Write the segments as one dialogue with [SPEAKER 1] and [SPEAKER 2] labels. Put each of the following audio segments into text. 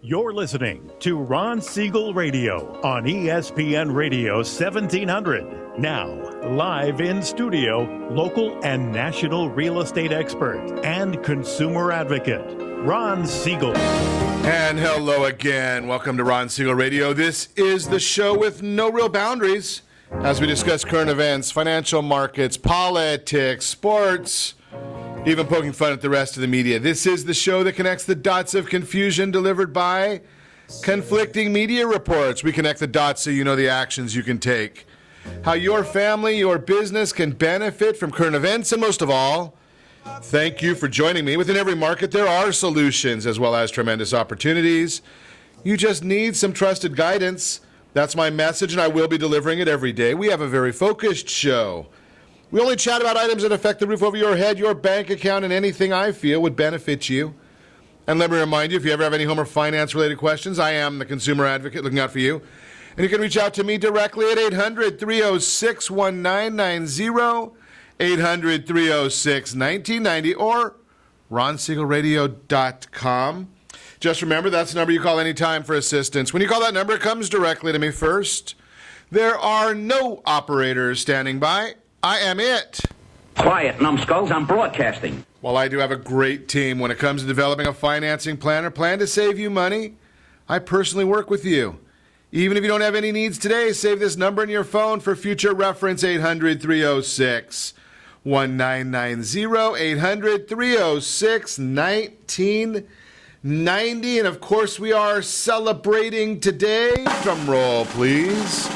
[SPEAKER 1] You're listening to Ron Siegel Radio on ESPN Radio 1700. Now, live in studio, local and national real estate expert and consumer advocate, Ron Siegel.
[SPEAKER 2] And hello again. Welcome to Ron Siegel Radio. This is the show with no real boundaries as we discuss current events, financial markets, politics, sports, even poking fun at the rest of the media. This is the show that connects the dots of confusion delivered by conflicting media reports. We connect the dots so you know the actions you can take, how your family, your business can benefit from current events, and most of all, thank you for joining me. Within every market, there are solutions as well as tremendous opportunities. You just need some trusted guidance. That's my message, and I will be delivering it every day. We have a very focused show. We only chat about items that affect the roof over your head, your bank account, and anything I feel would benefit you. And let me remind you, if you ever have any home or finance-related questions, I am the consumer advocate looking out for you. And you can reach out to me directly at 800-306-1990, 800-306-1990, or ronsiegelradio.com. Just remember, that's the number you call anytime for assistance. When you call that number, it comes directly to me first. There are no operators standing by. I am it.
[SPEAKER 3] Quiet, numbskulls. I'm broadcasting.
[SPEAKER 2] While I do have a great team when it comes to developing a financing plan or plan to save you money, I personally work with you. Even if you don't have any needs today, save this number in your phone for future reference, 800-306-1990, 800-306-1990. And of course, we are celebrating today. Drum roll, please.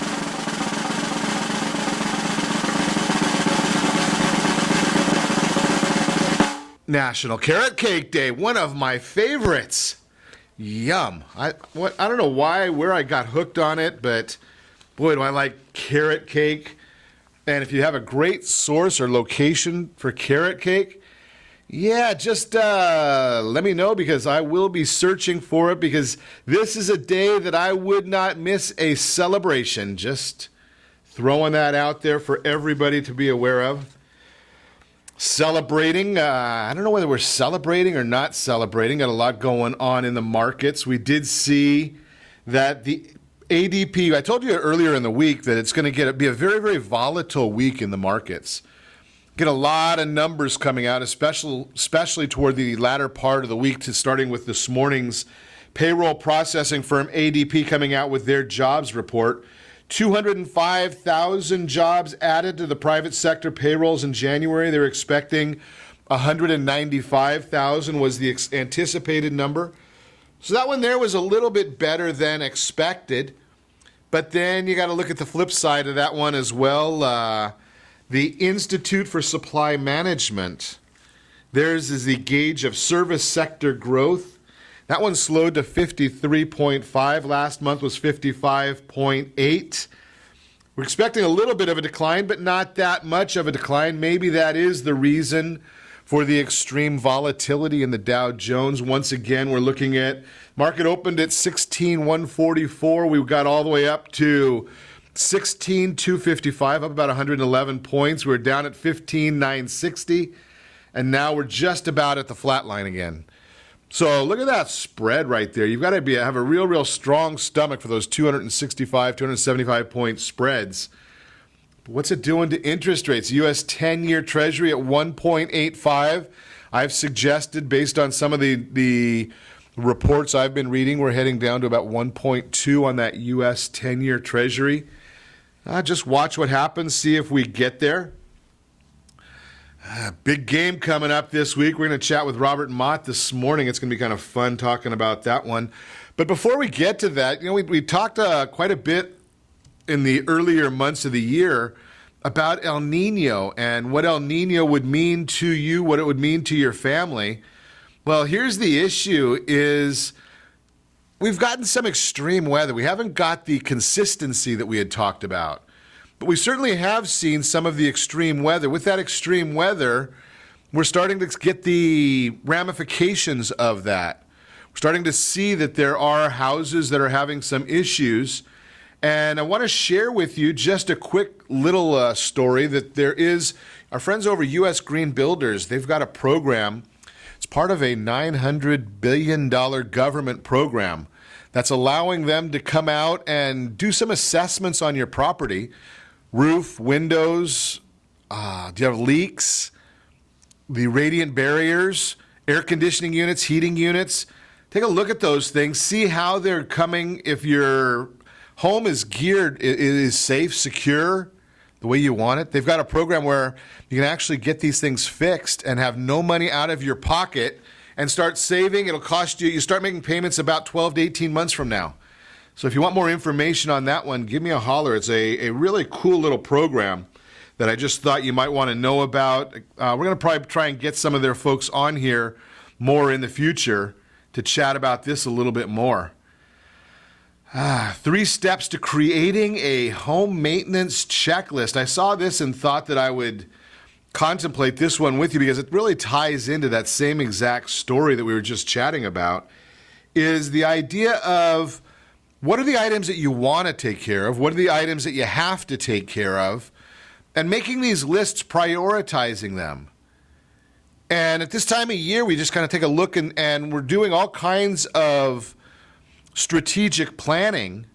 [SPEAKER 2] National Carrot Cake Day, one of my favorites. Yum. I don't know where I got hooked on it, but boy, do I like carrot cake. And if you have a great source or location for carrot cake, yeah, just let me know, because I will be searching for it, because this is a day that I would not miss a celebration. Just throwing that out there for everybody to be aware of. Celebrating, I don't know whether we're celebrating or not celebrating. Got a lot going on in the markets. We did see that the ADP, I told you earlier in the week that it's going to be a very, very volatile week in the markets. Get a lot of numbers coming out, especially toward the latter part of the week, starting with this morning's payroll processing firm ADP coming out with their jobs report. 205,000 jobs added to the private sector payrolls in January. They're expecting 195,000 was the anticipated number. So that one there was a little bit better than expected. But then you got to look at the flip side of that one as well. The Institute for Supply Management, theirs is the gauge of service sector growth. That one slowed to 53.5. Last month was 55.8. We're expecting a little bit of a decline, but not that much of a decline. Maybe that is the reason for the extreme volatility in the Dow Jones. Once again, we're looking at market opened at 16,144. We got all the way up to 16,255, up about 111 points. We're down at 15,960, and now we're just about at the flat line again. So look at that spread right there. You've got to have a real strong stomach for those 265, 275 point spreads. But what's it doing to interest rates? U.S. 10-year Treasury at 1.85. I've suggested, based on some of the reports I've been reading, we're heading down to about 1.2 on that U.S. 10-year Treasury. Just watch what happens, see if we get there. Big game coming up this week. We're going to chat with Robert Mott this morning. It's going to be kind of fun talking about that one. But before we get to that, we talked quite a bit in the earlier months of the year about El Nino and what El Nino would mean to you, what it would mean to your family. Well, here's the issue is we've gotten some extreme weather. We haven't got the consistency that we had talked about. But we certainly have seen some of the extreme weather. With that extreme weather, we're starting to get the ramifications of that. We're starting to see that there are houses that are having some issues. And I want to share with you just a quick little story that there is. Our friends over U.S. Green Builders, they've got a program. It's part of a $900 billion government program that's allowing them to come out and do some assessments on your property. Roof, windows, do you have leaks? The radiant barriers, air conditioning units, heating units. Take a look at those things. See how they're coming. If your home is geared, it is safe, secure, the way you want it. They've got a program where you can actually get these things fixed and have no money out of your pocket and start saving. It'll cost you start making payments about 12 to 18 months from now. So if you want more information on that one, give me a holler. It's a really cool little program that I just thought you might want to know about. We're going to probably try and get some of their folks on here more in the future to chat about this a little bit more. 3 steps to creating a home maintenance checklist. I saw this and thought that I would contemplate this one with you because it really ties into that same exact story that we were just chatting about, is the idea of what are the items that you want to take care of, what are the items that you have to take care of, and making these lists, prioritizing them. And at this time of year, we just kind of take a look and we're doing all kinds of strategic planning.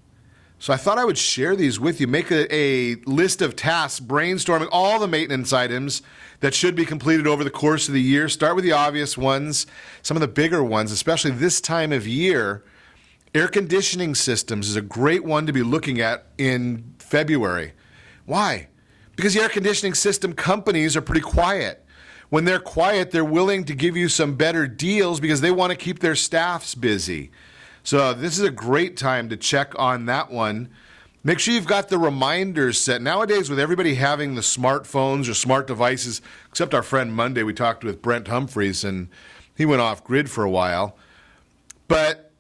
[SPEAKER 2] So I thought I would share these with you. Make a list of tasks, brainstorming all the maintenance items that should be completed over the course of the year. Start with the obvious ones, some of the bigger ones, especially this time of year. Air conditioning systems is a great one to be looking at in February. Why? Because the air conditioning system companies are pretty quiet. When they're quiet, they're willing to give you some better deals because they want to keep their staffs busy. So this is a great time to check on that one. Make sure you've got the reminders set. Nowadays, with everybody having the smartphones or smart devices, except our friend Monday, we talked with Brent Humphreys, and he went off grid for a while. But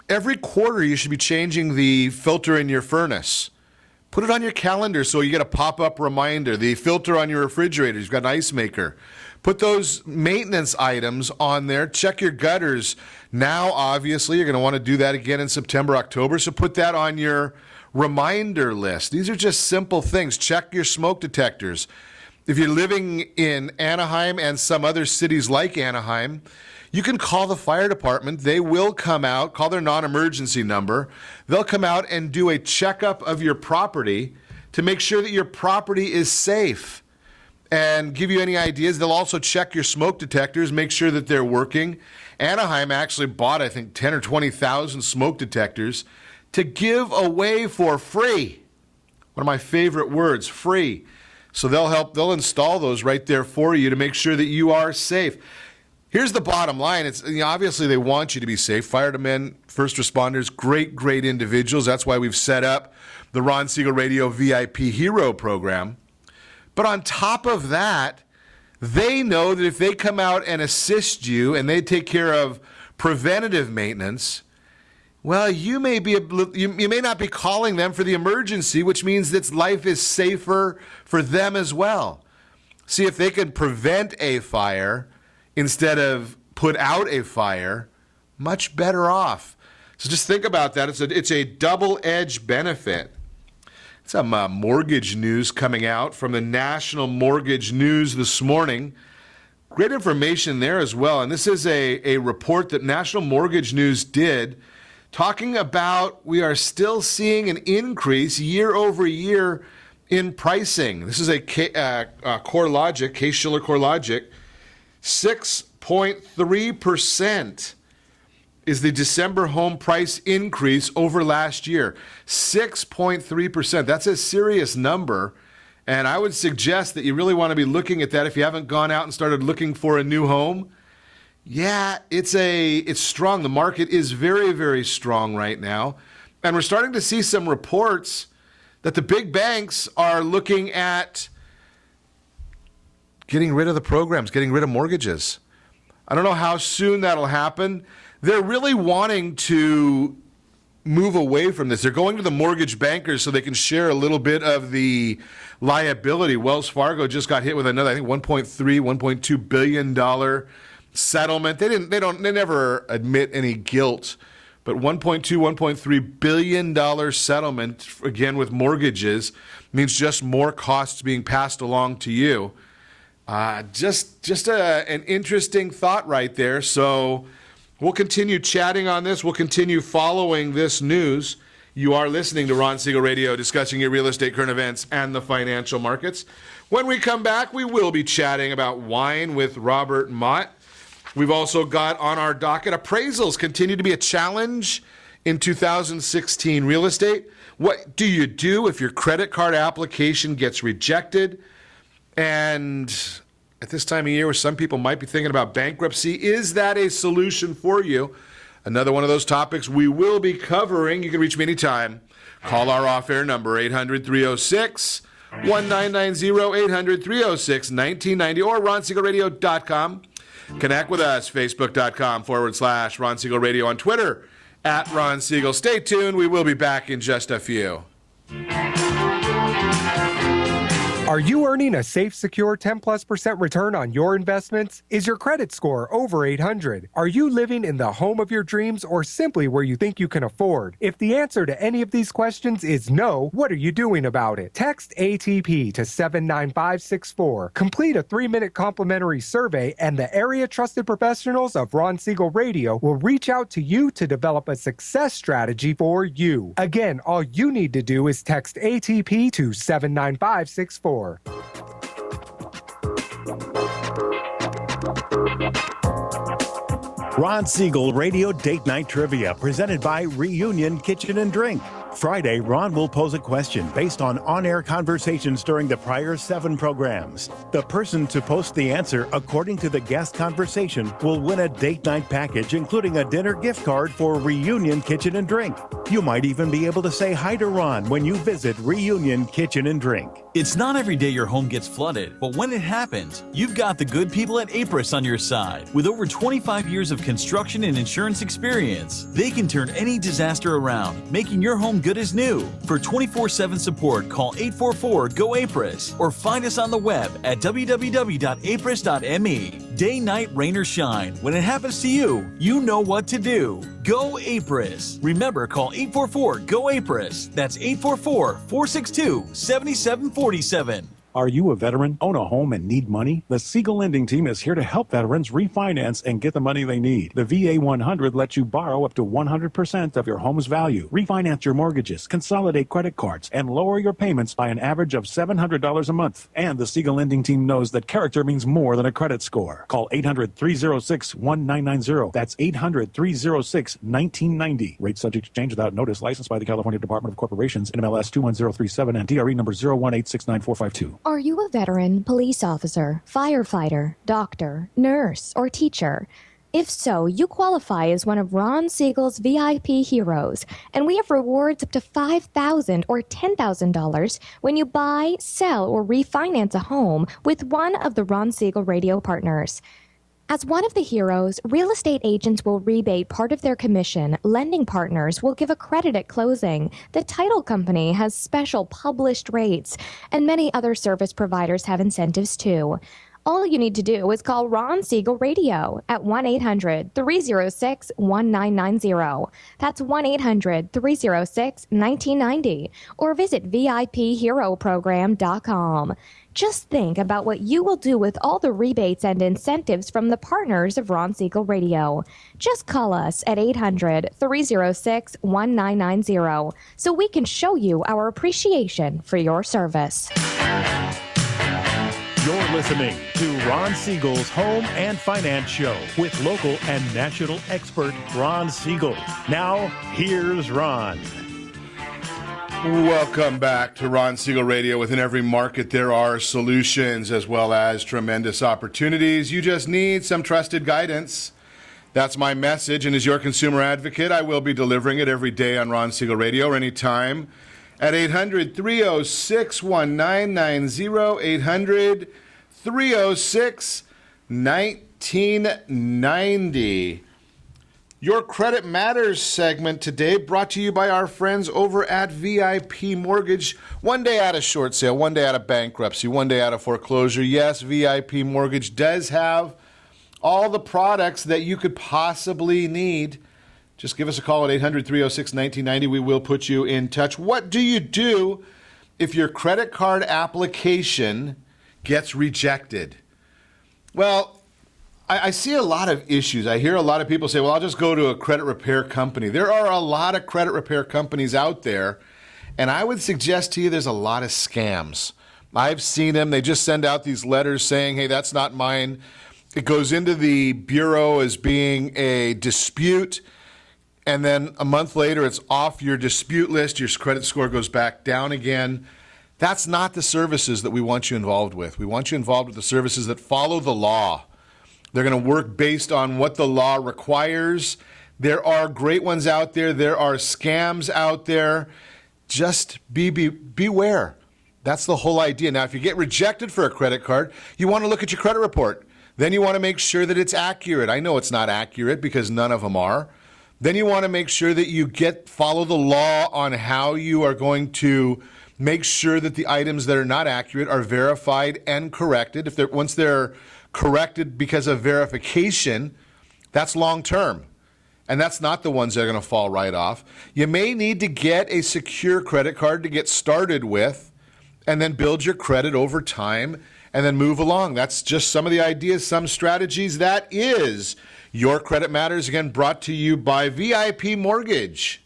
[SPEAKER 2] every quarter, you should be changing the filter in your furnace. Put it on your calendar so you get a pop-up reminder. The filter on your refrigerator, you've got an ice maker. Put those maintenance items on there. Check your gutters. Now, obviously, you're going to want to do that again in September, October, so put that on your reminder list. These are just simple things. Check your smoke detectors. If you're living in Anaheim and some other cities like Anaheim, you can call the fire department. They will come out, call their non-emergency number. They'll come out and do a checkup of your property to make sure that your property is safe and give you any ideas. They'll also check your smoke detectors, make sure that they're working. Anaheim actually bought, I think, 10 or 20,000 smoke detectors to give away for free. One of my favorite words, free. So they'll install those right there for you to make sure that you are safe. Here's the bottom line. It's obviously they want you to be safe. Firemen, first responders, great individuals. That's why we've set up the Ron Siegel Radio VIP Hero program. But on top of that, they know that if they come out and assist you and they take care of preventative maintenance, well, you may not be calling them for the emergency, which means that life is safer for them as well. See, if they can prevent a fire instead of put out a fire, much better off. So just think about that. It's a double-edged benefit. Some mortgage news coming out from the National Mortgage News this morning. Great information there as well. And this is a report that National Mortgage News did talking about we are still seeing an increase year over year in pricing. This is a CoreLogic, Case-Shiller CoreLogic. 6.3% is the December home price increase over last year. 6.3%. That's a serious number. And I would suggest that you really want to be looking at that if you haven't gone out and started looking for a new home. Yeah, it's strong. The market is very, very strong right now. And we're starting to see some reports that the big banks are looking at getting rid of the programs, getting rid of mortgages. I don't know how soon that'll happen. They're really wanting to move away from this. They're going to the mortgage bankers so they can share a little bit of the liability. Wells Fargo just got hit with another, I think, $1.2 billion settlement. They never admit any guilt, but $1.3 billion settlement, again, with mortgages, means just more costs being passed along to you. Just an interesting thought right there. So We'll continue chatting on this. We'll continue following this news. You are listening to Ron Siegel Radio, discussing your real estate, current events, and the financial markets. When we come back, we will be chatting about wine with Robert Mott. We've also got on our docket, appraisals continue to be a challenge in 2016 real estate. What do you do if your credit card application gets rejected? And at this time of year where some people might be thinking about bankruptcy, is that a solution for you? Another one of those topics we will be covering. You can reach me anytime. Call our off-air number, 800-306-1990, 800-306-1990, or ronsiegelradio.com. Connect with us, facebook.com/Ron Siegel Radio, on Twitter, @Ron Siegel. Stay tuned. We will be back in just a few.
[SPEAKER 4] Are you earning a safe, secure 10+% return on your investments? Is your credit score over 800? Are you living in the home of your dreams or simply where you think you can afford? If the answer to any of these questions is no, what are you doing about it? Text ATP to 79564. Complete a 3-minute complimentary survey, and the area trusted professionals of Ron Siegel Radio will reach out to you to develop a success strategy for you. Again, all you need to do is text ATP to 79564.
[SPEAKER 1] Ron Siegel Radio Date Night Trivia, presented by Reunion Kitchen and Drink. Friday, Ron will pose a question based on on-air conversations during the prior 7 programs. The person to post the answer according to the guest conversation will win a date night package, including a dinner gift card for Reunion Kitchen and Drink. You might even be able to say hi to Ron when you visit Reunion Kitchen and Drink.
[SPEAKER 5] It's not every day your home gets flooded, but when it happens, you've got the good people at Appraisals on your side. With over 25 years of construction and insurance experience, they can turn any disaster around, making your home good as new. For 24/7 support, call 844-GO-APRIS or find us on the web at www.apris.me. Day, night, rain, or shine, when it happens to you, you know what to do. Go Apris. Remember, call 844-GO-APRIS. That's 844-462-7747.
[SPEAKER 6] Are you a veteran, own a home, and need money? The Siegel Lending Team is here to help veterans refinance and get the money they need. The VA 100 lets you borrow up to 100% of your home's value, refinance your mortgages, consolidate credit cards, and lower your payments by an average of $700 a month. And the Siegel Lending Team knows that character means more than a credit score. Call 800-306-1990. That's 800-306-1990. Rate subject to change without notice. Licensed by the California Department of Corporations, NMLS 21037, and DRE number 018694452.
[SPEAKER 7] Are you a veteran, police officer, firefighter, doctor, nurse, or teacher? If so, you qualify as one of Ron Siegel's VIP heroes, and we have rewards up to $5,000 or $10,000 when you buy, sell, or refinance a home with one of the Ron Siegel Radio partners. As one of the heroes, real estate agents will rebate part of their commission, lending partners will give a credit at closing, the title company has special published rates, and many other service providers have incentives too. All you need to do is call Ron Siegel Radio at 1-800-306-1990. That's 1-800-306-1990. Or visit VIPHeroProgram.com. Just think about what you will do with all the rebates and incentives from the partners of Ron Siegel Radio. Just call us at 800-306-1990 so we can show you our appreciation for your service.
[SPEAKER 1] You're listening to Ron Siegel's Home and Finance Show with local and national expert Ron Siegel. Now, here's Ron.
[SPEAKER 2] Welcome back to Ron Siegel Radio. Within every market, there are solutions as well as tremendous opportunities. You just need some trusted guidance. That's my message, and as your consumer advocate, I will be delivering it every day on Ron Siegel Radio or anytime at 800-306-1990, 800-306-1990. Your Credit Matters segment today brought to you by our friends over at VIP Mortgage. One day out of short sale, one day out of bankruptcy, one day out of foreclosure. Yes, VIP Mortgage does have all the products that you could possibly need. Just give us a call at 800-306-1990. We will put you in touch. What do you do if your credit card application gets rejected? Well, I see a lot of issues. I hear a lot of people say, well, I'll just go to a credit repair company. There are a lot of credit repair companies out there, and I would suggest to you there's a lot of scams. I've seen them. They just send out these letters saying, hey, that's not mine. It goes into the bureau as being a dispute, and then a month later it's off your dispute list. Your credit score goes back down again. That's not the services that we want you involved with. We want you involved with the services that follow the law. They're going to work based on what the law requires. There are great ones out there. There are scams out there. Just beware. That's the whole idea. Now, if you get rejected for a credit card, you want to look at your credit report. Then you want to make sure that it's accurate. I know it's not accurate because none of them are. Then you want to make sure that you follow the law on how you are going to make sure that the items that are not accurate are verified and corrected. Once they're corrected because of verification, that's long term. And that's not the ones that are going to fall right off. You may need to get a secure credit card to get started with and then build your credit over time and then move along. That's just some of the ideas, some strategies. That is Your Credit Matters, again, brought to you by VIP Mortgage.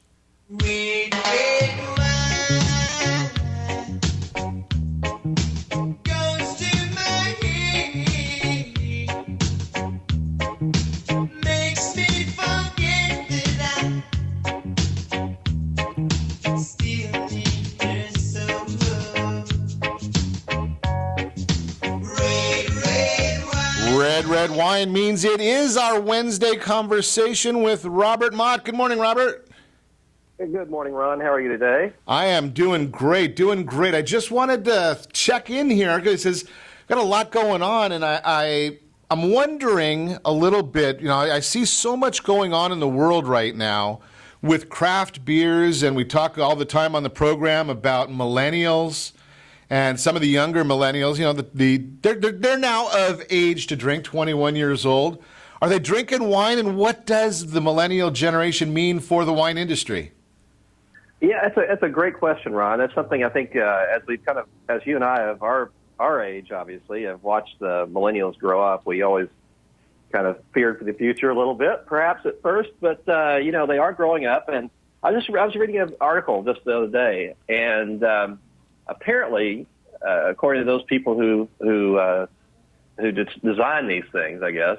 [SPEAKER 2] Red wine means it is our Wednesday conversation with Robert Mott. Good morning, Robert.
[SPEAKER 8] Hey, good morning, Ron. How are you today?
[SPEAKER 2] I am doing great. I just wanted to check in here because there's got a lot going on, and I'm wondering a little bit. I see so much going on in the world right now with craft beers, and we talk all the time on the program about millennials. And some of the younger millennials, they're now of age to drink, 21 years old. Are they drinking wine, and what does the millennial generation mean for the wine industry?
[SPEAKER 8] Yeah, it's a great question, Ron. That's something I think as you and I of our age, obviously, have watched the millennials grow up. We always kind of feared for the future a little bit, perhaps at first, but they are growing up. And I was reading an article just the other day, and apparently, according to those people who design these things, I guess,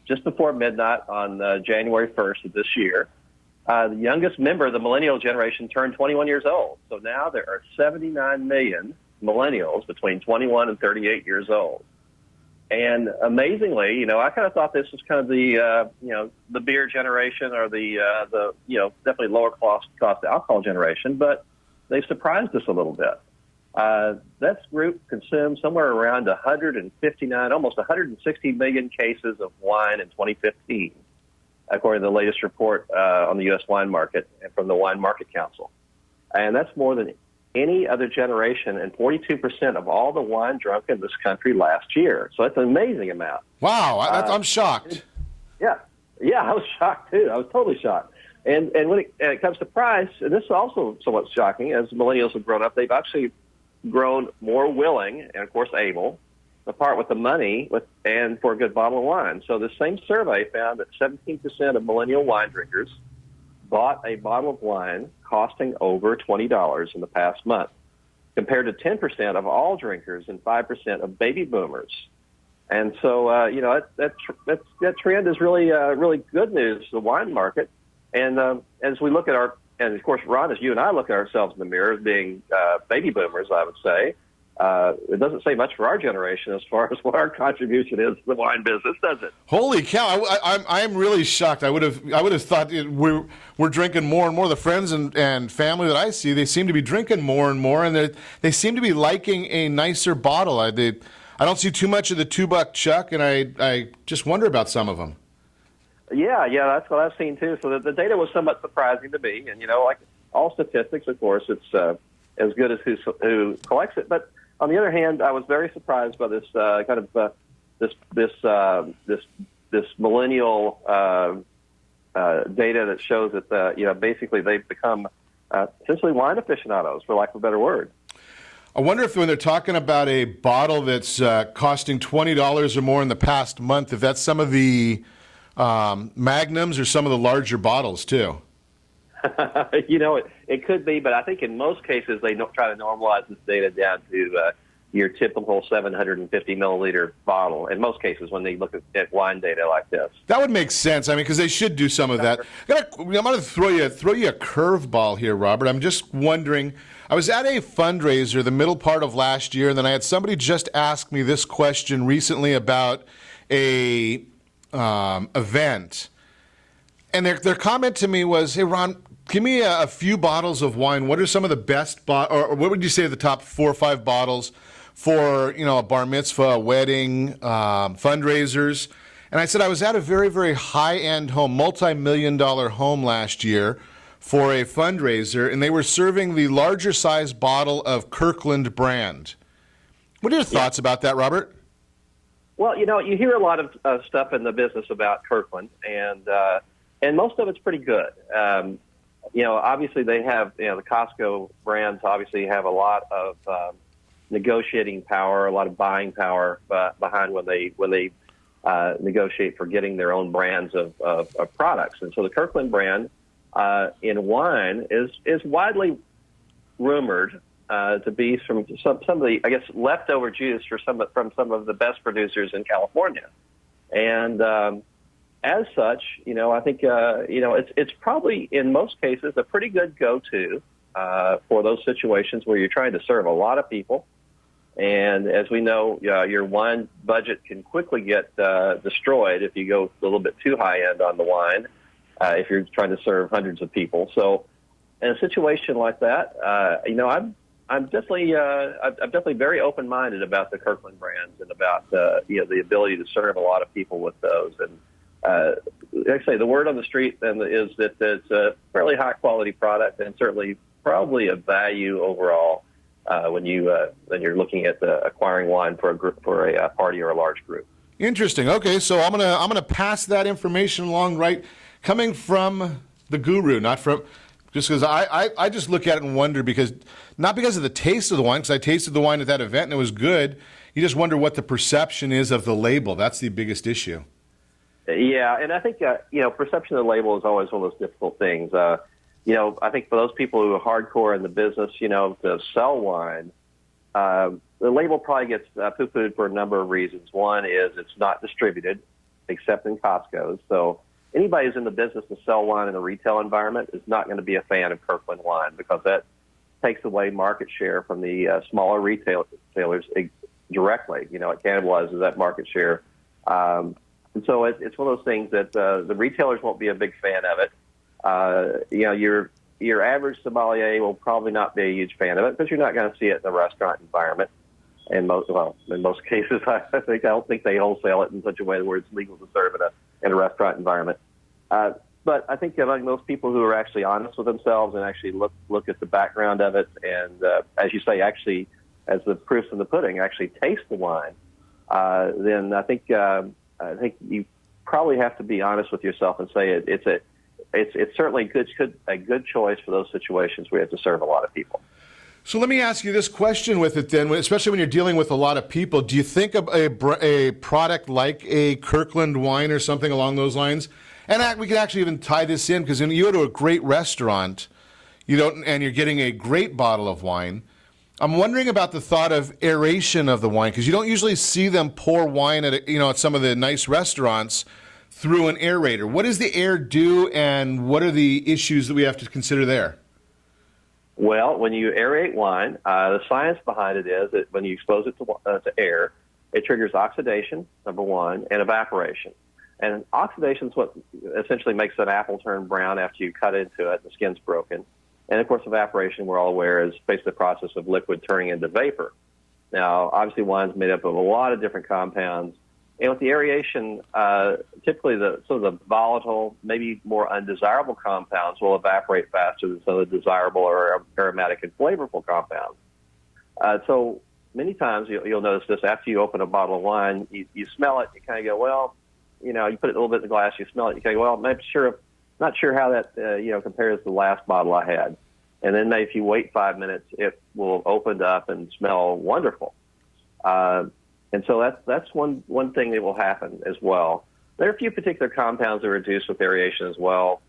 [SPEAKER 8] just before midnight on January 1st of this year, the youngest member of the millennial generation turned 21 years old. So now there are 79 million millennials between 21 and 38 years old. And amazingly, I kind of thought this was kind of the beer generation or the definitely lower cost alcohol generation, but they surprised us a little bit. That group consumed somewhere around 159, almost 160 million cases of wine in 2015, according to the latest report on the U.S. wine market and from the Wine Market Council. And that's more than any other generation and 42% of all the wine drunk in this country last year. So that's an amazing amount.
[SPEAKER 2] Wow, I'm shocked.
[SPEAKER 8] Yeah, I was shocked too. I was totally shocked. And when it comes to price, and this is also somewhat shocking, as millennials have grown up, they've actually grown more willing and, of course, able to part with the money and for a good bottle of wine. So the same survey found that 17% of millennial wine drinkers bought a bottle of wine costing over $20 in the past month, compared to 10% of all drinkers and 5% of baby boomers. And so, that trend is really, really good news for the wine market. And as we look at and of course, Ron, as you and I look at ourselves in the mirror as being baby boomers, I would say, it doesn't say much for our generation as far as what our contribution is to the wine business, does it?
[SPEAKER 2] Holy cow! I'm really shocked. I would have thought we're drinking more and more. The friends and family that I see, they seem to be drinking more and more, and they seem to be liking a nicer bottle. I don't see too much of the $2 chuck, and I just wonder about some of them.
[SPEAKER 8] Yeah, that's what I've seen too. So the data was somewhat surprising to me, and like all statistics, of course, it's as good as who collects it. But on the other hand, I was very surprised by this this millennial data that shows that basically they've become essentially wine aficionados, for lack of a better word.
[SPEAKER 2] I wonder if when they're talking about a bottle that's costing $20 or more in the past month, if that's some of the magnums or some of the larger bottles too.
[SPEAKER 8] It could be, but I think in most cases they try to normalize this data down to your typical 750 milliliter bottle. In most cases, when they look at wine data like this,
[SPEAKER 2] that would make sense. I mean, because they should do some of that. I'm going to throw you a curveball here, Robert. I'm just wondering. I was at a fundraiser the middle part of last year, and then I had somebody just ask me this question recently about a event, and their comment to me was, "Hey, Ron, give me a few bottles of wine. What are some of the best, or what would you say are the top 4 or 5 bottles for a bar mitzvah, a wedding, fundraisers?" And I said I was at a very, very high-end home, multi-million-dollar home last year for a fundraiser, and they were serving the larger size bottle of Kirkland brand. What are your thoughts about that, Robert?
[SPEAKER 8] Well, you hear a lot of stuff in the business about Kirkland, and most of it's pretty good. Obviously they have, the Costco brands obviously have a lot of negotiating power, a lot of buying power behind when they negotiate for getting their own brands of products. And so the Kirkland brand in wine is widely rumored to be from some of the, I guess, leftover juice from some of the best producers in California. And as such, I think it's probably in most cases a pretty good go-to for those situations where you're trying to serve a lot of people. And as we know, your wine budget can quickly get destroyed if you go a little bit too high end on the wine, if you're trying to serve hundreds of people. So in a situation like that, I'm definitely very open-minded about the Kirkland brands and about the ability to serve a lot of people with those. And like I say, the word on the street then is that it's a fairly high-quality product and certainly probably a value overall when you're looking at acquiring wine for a group, for a party or a large group.
[SPEAKER 2] Interesting. Okay, so I'm gonna pass that information along, right, coming from the guru, not from. Just because I just look at it and wonder, not because of the taste of the wine, because I tasted the wine at that event and it was good. You just wonder what the perception is of the label. That's the biggest issue.
[SPEAKER 8] Yeah, and I think, perception of the label is always one of those difficult things. I think for those people who are hardcore in the business, to sell wine, the label probably gets poo-pooed for a number of reasons. One is it's not distributed, except in Costco's. So anybody who's in the business to sell wine in a retail environment is not going to be a fan of Kirkland wine, because that takes away market share from the smaller retailers directly. It cannibalizes that market share. And so it's one of those things that the retailers won't be a big fan of it. Your average sommelier will probably not be a huge fan of it, because you're not going to see it in the restaurant environment. In most cases, I don't think they wholesale it in such a way where it's legal to serve in a restaurant environment. But I think among those people who are actually honest with themselves and actually look at the background of it, and as you say, actually, as the proof's in the pudding, actually taste the wine, then I think you probably have to be honest with yourself and say it's certainly a good choice for those situations where you have to serve a lot of people.
[SPEAKER 2] So let me ask you this question with it then, especially when you're dealing with a lot of people. Do you think a product like a Kirkland wine or something along those lines, and we can actually even tie this in, because when you go to a great restaurant, and you're getting a great bottle of wine, I'm wondering about the thought of aeration of the wine, because you don't usually see them pour wine at some of the nice restaurants through an aerator. What does the air do, and what are the issues that we have to consider there?
[SPEAKER 8] Well, when you aerate wine, the science behind it is that when you expose it to air, it triggers oxidation, number one, and evaporation. And oxidation is what essentially makes an apple turn brown after you cut into it and the skin's broken. And, of course, evaporation, we're all aware, is basically the process of liquid turning into vapor. Now, obviously, wine's made up of a lot of different compounds. And with the aeration, typically some of the volatile, maybe more undesirable compounds will evaporate faster than some of the desirable or aromatic and flavorful compounds. So many times you'll notice this after you open a bottle of wine, you smell it, you kind of go, well, you put it a little bit in the glass, you smell it, you kind of go, well, not sure how that compares to the last bottle I had. and then maybe if you wait 5 minutes, it will open up and smell wonderful. And so that's one thing that will happen as well. There are a few particular compounds that are reduced with aeration as well.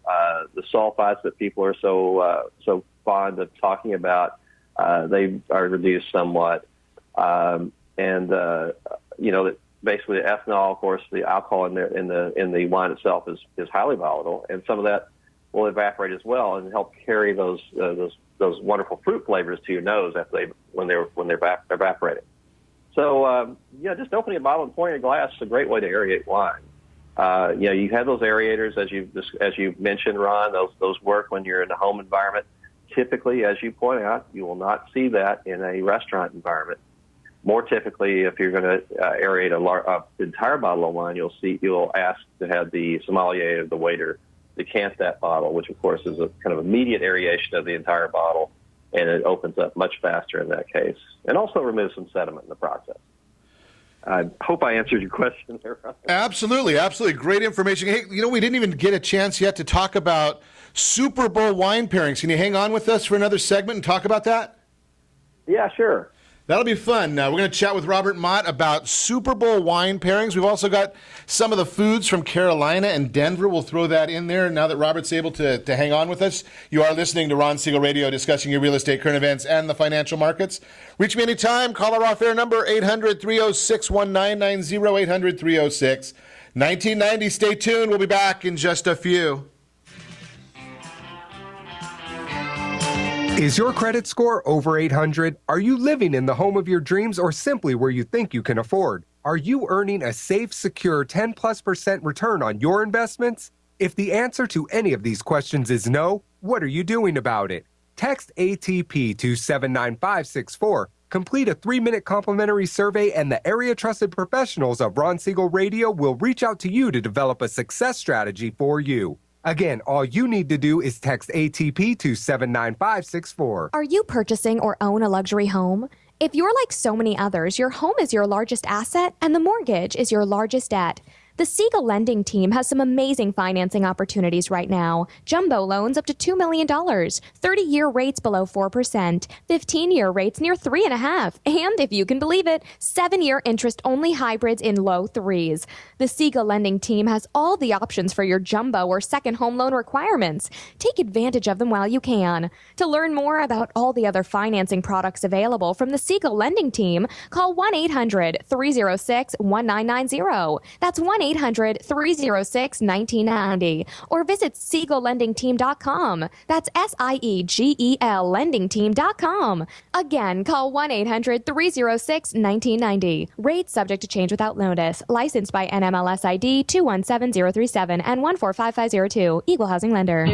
[SPEAKER 8] The sulfites that people are so fond of talking about, they are reduced somewhat. That basically the ethanol, of course, the alcohol in the wine itself is highly volatile, and some of that will evaporate as well and help carry those wonderful fruit flavors to your nose when they're evaporating. So just opening a bottle and pouring a glass is a great way to aerate wine. You have those aerators as you mentioned, Ron. Those work when you're in a home environment. Typically, as you point out, you will not see that in a restaurant environment. More typically, if you're going to aerate an entire bottle of wine, you'll ask to have the sommelier or the waiter decant that bottle, which of course is a kind of immediate aeration of the entire bottle, and it opens up much faster in that case, and also removes some sediment in the process. I hope I answered your question there.
[SPEAKER 2] Absolutely. Great information. Hey, we didn't even get a chance yet to talk about Super Bowl wine pairings. Can you hang on with us for another segment and talk about that?
[SPEAKER 8] Yeah, sure.
[SPEAKER 2] That'll be fun. We're going to chat with Robert Mott about Super Bowl wine pairings. We've also got some of the foods from Carolina and Denver. We'll throw that in there now that Robert's able to hang on with us. You are listening to Ron Siegel Radio, discussing your real estate, current events, and the financial markets. Reach me anytime. Call our off-air number, 800-306-1990, 800-306-1990. Stay tuned. We'll be back in just a few.
[SPEAKER 4] Is your credit score over 800? Are you living in the home of your dreams or simply where you think you can afford? Are you earning a safe, secure 10+% return on your investments? If the answer to any of these questions is no, what are you doing about it? Text ATP to 79564. Complete a 3-minute complimentary survey, and the area trusted professionals of Ron Siegel Radio will reach out to you to develop a success strategy for you. Again, all you need to do is text ATP to 79564.
[SPEAKER 7] Are you purchasing or own a luxury home? If you're like so many others, your home is your largest asset and the mortgage is your largest debt. The Siegel lending team has some amazing financing opportunities right now. Jumbo loans up to $2 million, 30-year rates below 4%, 15-year rates near 3.5%, and if you can believe it, 7-year interest-only hybrids in low 3s. The Siegel lending team has all the options for your jumbo or second home loan requirements. Take advantage of them while you can. To learn more about all the other financing products available from the Siegel lending team, call 1-800-306-1990. That's 1-800-306-1990, or visit SiegelLendingTeam.com. That's SIEGEL LendingTeam.com. Again, call 1-800-306-1990. Rates subject to change without notice. Licensed by NMLS ID 217037 and 145502. Equal housing lender.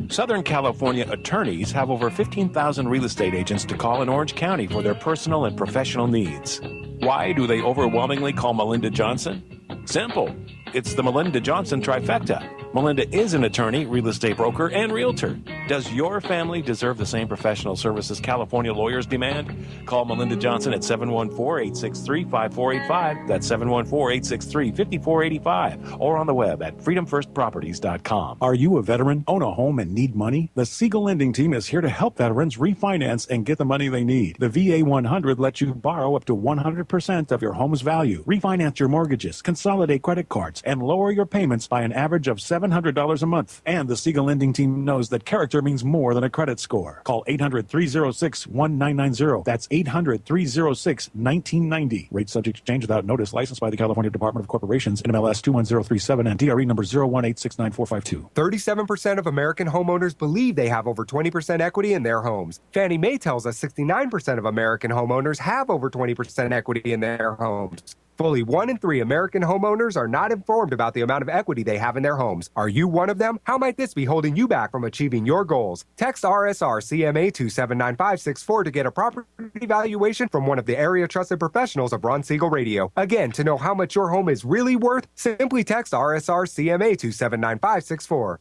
[SPEAKER 6] Southern California attorneys have over 15,000 real estate agents to call in Orange County for their personal and professional needs. Why do they overwhelmingly call Melinda Johnson? Simple. It's the Melinda Johnson trifecta. Melinda is an attorney, real estate broker, and realtor. Does your family deserve the same professional services California lawyers demand? Call Melinda Johnson at 714-863-5485. That's 714-863-5485. Or on the web at freedomfirstproperties.com. Are you a veteran, own a home, and need money? The Siegel lending team is here to help veterans refinance and get the money they need. The VA 100 lets you borrow up to 100% of your home's value, refinance your mortgages, consolidate credit cards, and lower your payments by an average of $700 a month. And the Siegel lending team knows that character means more than a credit score. Call 800-306-1990. That's 800-306-1990. Rate subject to change without notice. Licensed by the California Department of Corporations, NMLS 21037, and DRE number 018694452.
[SPEAKER 4] 37% of American homeowners believe they have over 20% equity in their homes. Fannie Mae tells us 69% of American homeowners have over 20% equity in their homes. Fully 1 in 3 American homeowners are not informed about the amount of equity they have in their homes. Are you one of them? How might this be holding you back from achieving your goals? Text RSR CMA to 79564 to get a property valuation from one of the area trusted professionals of Ron Siegel Radio. Again, to know how much your home is really worth, simply text RSR CMA to 79564.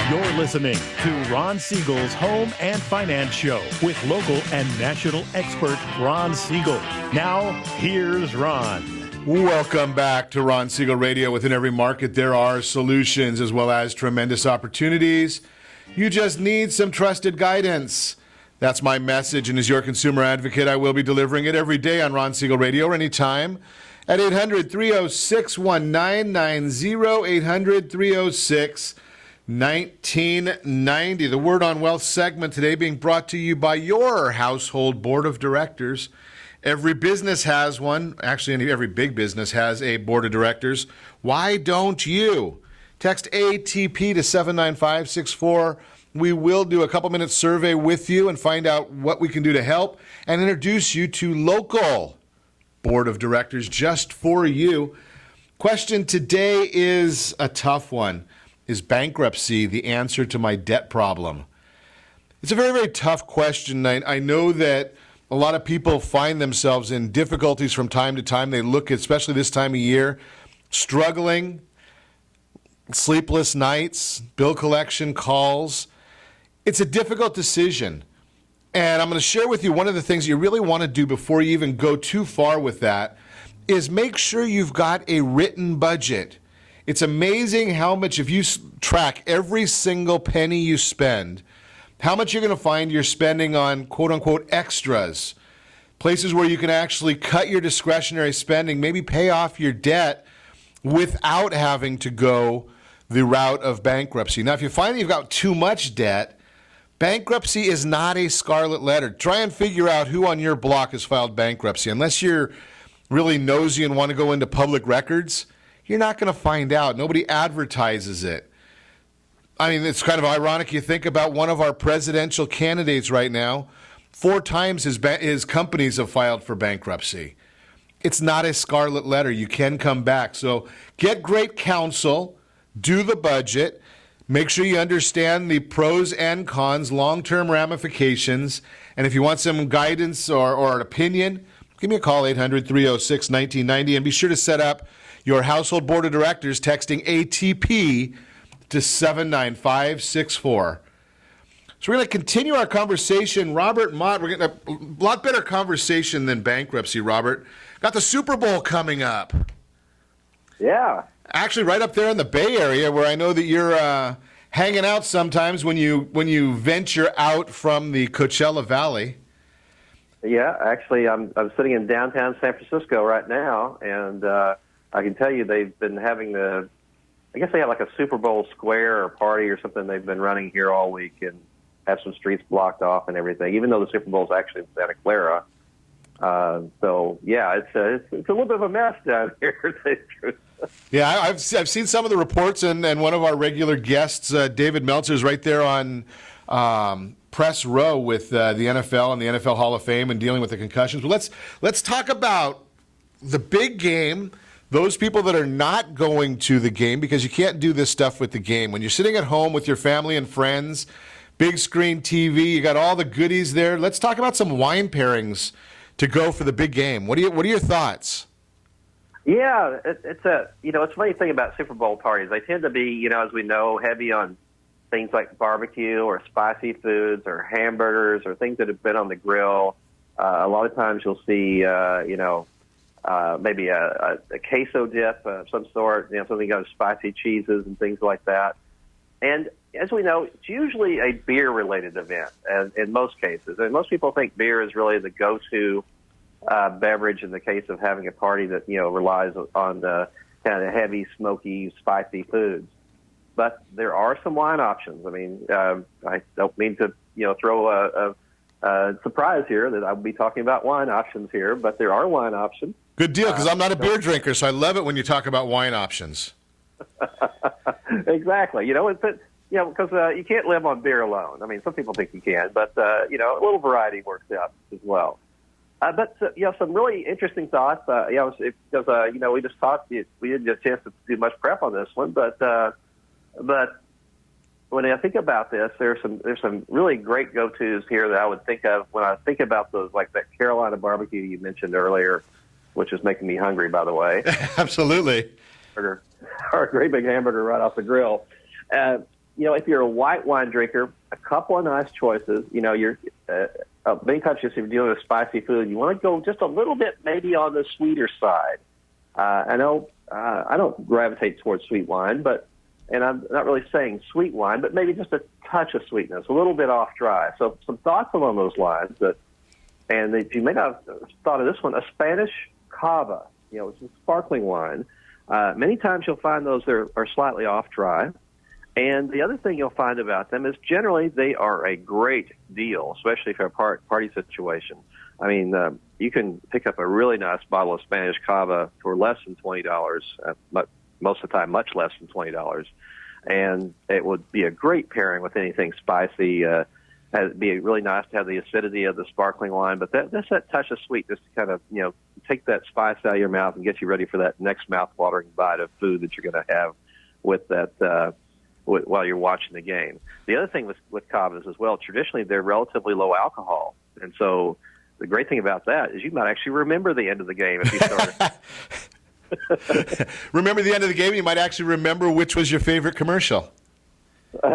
[SPEAKER 1] You're listening to Ron Siegel's Home and Finance Show with local and national expert Ron Siegel. Now, here's Ron.
[SPEAKER 2] Welcome back to Ron Siegel Radio. Within every market, there are solutions as well as tremendous opportunities. You just need some trusted guidance. That's my message, and as your consumer advocate, I will be delivering it every day on Ron Siegel Radio or anytime at 800-306-1990, 800-306-1990. The Word on Wealth segment today being brought to you by your household board of directors. Every business has one. Actually, every big business has a board of directors. Why don't you? Text ATP to 79564. We will do a couple-minute survey with you and find out what we can do to help and introduce you to local board of directors just for you. Question today is a tough one. Is bankruptcy the answer to my debt problem? It's a very, very tough question. I know that a lot of people find themselves in difficulties from time to time. They look, especially this time of year, struggling, sleepless nights, bill collection calls. It's a difficult decision. And I'm going to share with you one of the things you really want to do before you even go too far with that is make sure you've got a written budget. It's amazing how much, if you track every single penny you spend, how much you're going to find you're spending on quote-unquote extras, places where you can actually cut your discretionary spending, maybe pay off your debt without having to go the route of bankruptcy. Now, if you find that you've got too much debt, bankruptcy is not a scarlet letter. Try and figure out who on your block has filed bankruptcy. Unless you're really nosy and want to go into public records, you're not going to find out. Nobody advertises it. I mean, it's kind of ironic. You think about one of our presidential candidates right now, 4 times his companies have filed for bankruptcy. It's not a scarlet letter. You can come back. So get great counsel, do the budget, make sure you understand the pros and cons, long-term ramifications, and if you want some guidance or an opinion, give me a call, 800-306-1990, and be sure to set up your household board of directors texting ATP to 79564. So we're going to continue our conversation. Robert and Mott, we're getting a lot better conversation than bankruptcy, Robert. Got the Super Bowl coming up.
[SPEAKER 8] Yeah.
[SPEAKER 2] Actually, right up there in the Bay Area, where I know that you're hanging out sometimes when you venture out from the Coachella Valley.
[SPEAKER 8] Yeah, actually, I'm sitting in downtown San Francisco right now, and I can tell you they've been having I guess they have like a Super Bowl square or party or something they've been running here all week and have some streets blocked off and everything, even though the Super Bowl is actually in Santa Clara. So, yeah, it's a little bit of a mess down here, to tell you the truth.
[SPEAKER 2] Yeah, I've seen some of the reports, and one of our regular guests, David Meltzer, is right there on press row with the NFL and the NFL Hall of Fame and dealing with the concussions. But let's talk about the big game, those people that are not going to the game, because you can't do this stuff with the game. When you're sitting at home with your family and friends, big screen TV, you got all the goodies there. Let's talk about some wine pairings to go for the big game. What are your thoughts?
[SPEAKER 8] Yeah, it's a funny thing about Super Bowl parties. They tend to be, as we know, heavy on things like barbecue or spicy foods or hamburgers or things that have been on the grill. A lot of times you'll see, maybe a queso dip of some sort, something got spicy cheeses and things like that. And as we know, it's usually a beer-related event in most cases. And most people think beer is really the go-to beverage in the case of having a party that, relies on the kind of heavy, smoky, spicy foods. But there are some wine options. I mean, I don't mean to, throw a surprise here that I'll be talking about wine options here, but there are wine options.
[SPEAKER 2] Good deal, because I'm not a beer drinker, so I love it when you talk about wine options.
[SPEAKER 8] Exactly. Because you can't live on beer alone. I mean, some people think you can, but, a little variety works out as well. But some really interesting thoughts. Because we just talked. We didn't get a chance to do much prep on this one, but when I think about this, there's some really great go-tos here that I would think of when I think about those, like that Carolina barbecue you mentioned earlier, which is making me hungry, by the way.
[SPEAKER 2] Absolutely.
[SPEAKER 8] Or a great big hamburger right off the grill. If you're a white wine drinker, a couple of nice choices. You're many times if you're dealing with spicy food, you want to go just a little bit maybe on the sweeter side. I know I don't gravitate towards sweet wine, but and I'm not really saying sweet wine, but maybe just a touch of sweetness, a little bit off dry. So some thoughts along those lines that you may not have thought of this one, a Spanish cava. It's a sparkling wine. Many times you'll find those are slightly off dry. And the other thing you'll find about them is generally they are a great deal, especially for a party situation. I mean, you can pick up a really nice bottle of Spanish cava for less than $20, most of the time much less than $20. And it would be a great pairing with anything spicy. It'd be really nice to have the acidity of the sparkling wine, but that's that touch of sweetness to kind of, take that spice out of your mouth and get you ready for that next mouth-watering bite of food that you're going to have with that while you're watching the game. The other thing with cavas as well, traditionally they're relatively low alcohol, and so the great thing about that is you might actually remember the end of the game if you started.
[SPEAKER 2] Remember the end of the game, you might actually remember which was your favorite commercial.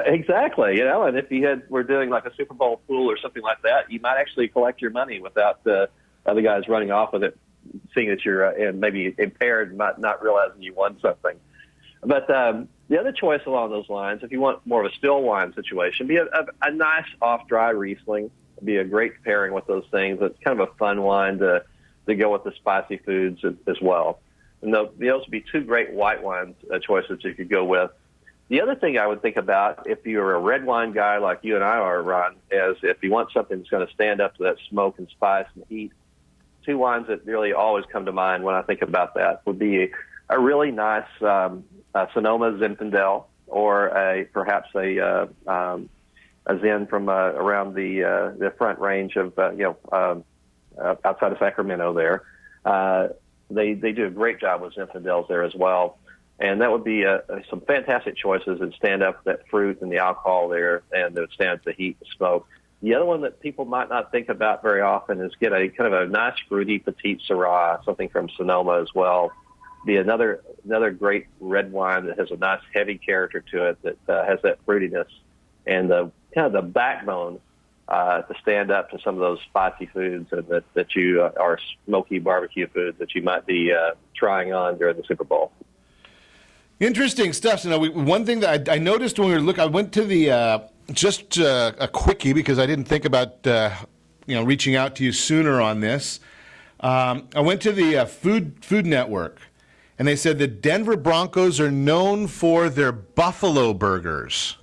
[SPEAKER 8] Exactly, and if you were doing like a Super Bowl pool or something like that, you might actually collect your money without the other guys running off with it, seeing that you're maybe impaired, not realizing you won something. But the other choice along those lines, if you want more of a still wine situation, be a nice off-dry Riesling. It'd be a great pairing with those things. It's kind of a fun wine to go with the spicy foods as well. And those would be two great white wine choices you could go with. The other thing I would think about, if you're a red wine guy like you and I are, Ron, is if you want something that's going to stand up to that smoke and spice and heat, two wines that really always come to mind when I think about that would be a really nice Sonoma Zinfandel, or perhaps a Zin from around the Front Range of outside of Sacramento. There, they do a great job with Zinfandels there as well, and that would be some fantastic choices that stand up that fruit and the alcohol there, and that would stand up the heat and smoke. The other one that people might not think about very often is get a kind of a nice fruity Petite Syrah, something from Sonoma as well. Be another great red wine that has a nice heavy character to it, that has that fruitiness and the kind of the backbone to stand up to some of those spicy foods and that you are smoky barbecue foods that you might be trying on during the Super Bowl.
[SPEAKER 2] Interesting stuff. So now, one thing that I noticed when we were looking, I went to the just a quickie because I didn't think about reaching out to you sooner on this. I went to the Food Network. And they said the Denver Broncos are known for their buffalo burgers.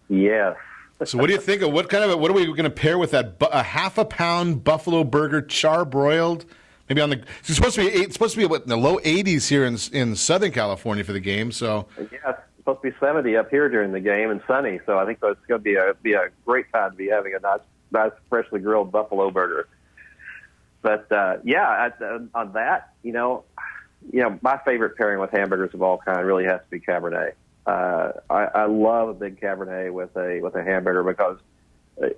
[SPEAKER 8] Yes.
[SPEAKER 2] So what do you think of what are we going to pair with that? A half a pound buffalo burger, charbroiled, maybe on the. It's supposed to be in the low 80s here in Southern California for the game. So
[SPEAKER 8] yeah, it's supposed to be 70 up here during the game and sunny. So I think it's going to be a great time to be having a nice freshly grilled buffalo burger. But on that, my favorite pairing with hamburgers of all kind really has to be Cabernet. I love a big Cabernet with a hamburger because,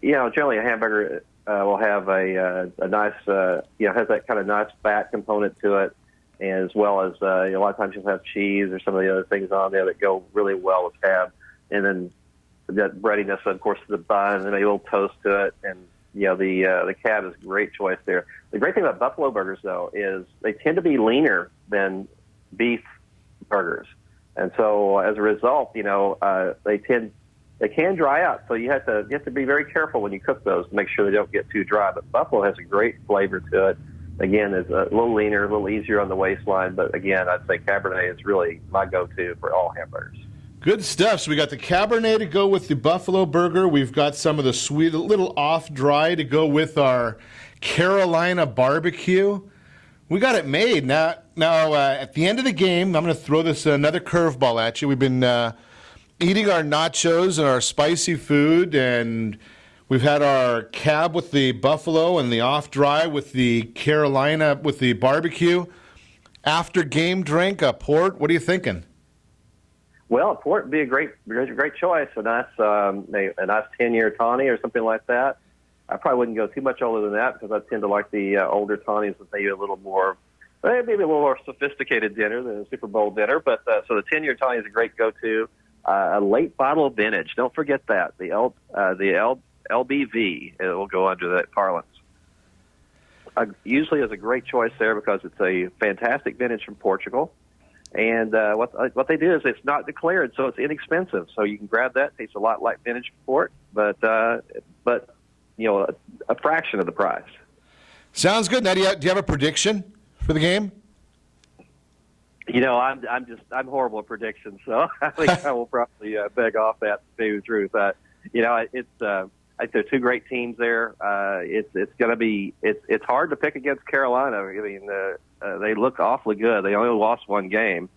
[SPEAKER 8] generally a hamburger will have a nice, has that kind of nice fat component to it, and as well as a lot of times you'll have cheese or some of the other things on there that go really well with cab, and then that breadiness, of course, the bun and maybe a little toast to it, and the cab is a great choice there. The great thing about buffalo burgers, though, is they tend to be leaner than beef burgers, and so as a result, they can dry out. So you have to be very careful when you cook those to make sure they don't get too dry. But buffalo has a great flavor to it. Again, it's a little leaner, a little easier on the waistline. But again, I'd say Cabernet is really my go-to for all hamburgers.
[SPEAKER 2] Good stuff. So we got the Cabernet to go with the buffalo burger. We've got some of the sweet, a little off-dry to go with our Carolina barbecue. We got it made. Now at the end of the game, I'm going to throw this another curveball at you. We've been eating our nachos and our spicy food, and we've had our cab with the buffalo and the off-dry with the Carolina with the barbecue. After game drink, a port. What are you thinking?
[SPEAKER 8] Well, a port would be a great choice. A nice 10-year tawny or something like that. I probably wouldn't go too much older than that because I tend to like the older tawnies with maybe a little more sophisticated dinner than a Super Bowl dinner. But so the 10-year tawny is a great go-to. A late bottle of vintage. Don't forget that the LBV. It will go under that parlance. Usually is a great choice there because it's a fantastic vintage from Portugal. And what they do is it's not declared, so it's inexpensive. So you can grab that. It tastes a lot like vintage port, but a fraction of the price.
[SPEAKER 2] Sounds good. Now, do you have a prediction for the game?
[SPEAKER 8] I'm horrible at predictions, so I think I will probably beg off that, to tell you the truth. I think there are two great teams there. It's going to be it's hard to pick against Carolina. I mean, they look awfully good. They only lost one game,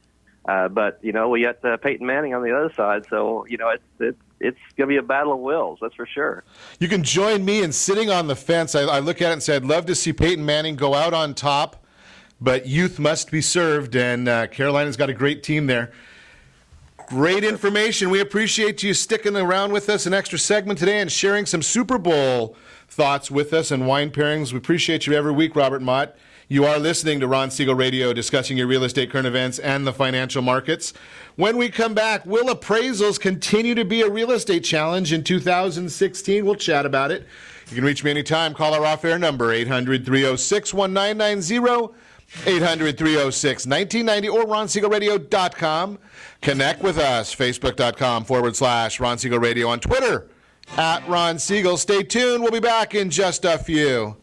[SPEAKER 8] but we got Peyton Manning on the other side, so it's going to be a battle of wills. That's for sure. You
[SPEAKER 2] can join me in sitting on the fence. I look at it and say I'd love to see Peyton Manning go out on top. But youth must be served, and Carolina's got a great team there. Great information. We appreciate you sticking around with us an extra segment today and sharing some Super Bowl thoughts with us and wine pairings. We appreciate you every week, Robert Mott. You are listening to Ron Siegel Radio, discussing your real estate current events and the financial markets. When we come back, will appraisals continue to be a real estate challenge in 2016? We'll chat about it. You can reach me anytime. Call our off-air number, 800-306-1990. 800-306-1990 or RonSiegelRadio.com. Connect with us, Facebook.com/Ron Siegel Radio, on Twitter @Ron Siegel. Stay tuned. We'll be back in just a few.